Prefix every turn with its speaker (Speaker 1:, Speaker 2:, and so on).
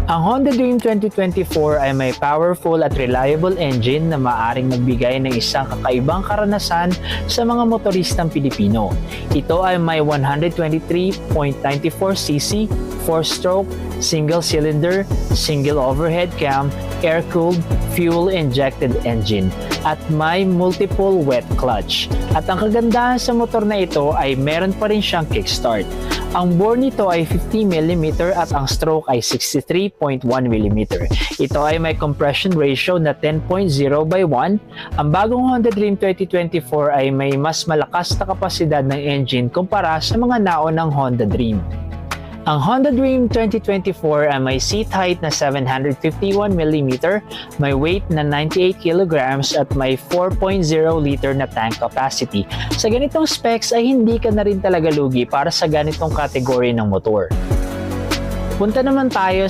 Speaker 1: Ang Honda Dream 2024 ay may powerful at reliable engine na maaaring magbigay ng isang kakaibang karanasan sa mga motoristang Pilipino. Ito ay may 123.94cc, 4-stroke, single-cylinder, single overhead cam, air-cooled, fuel-injected engine at may multiple wet clutch. At ang kagandahan sa motor na ito ay meron pa rin siyang kickstart. Ang bore nito ay 50mm at ang stroke ay 63.1mm. Ito ay may compression ratio na 10.0/1. Ang bagong Honda Dream 2024 ay may mas malakas na kapasidad ng engine kumpara sa mga naunang Honda Dream. Ang Honda Dream 2024 ay may seat height na 751mm, may weight na 98 kg at may 4.0 liter na tank capacity. Sa ganitong specs ay hindi ka na rin talaga lugi para sa ganitong kategory ng motor. Punta naman tayo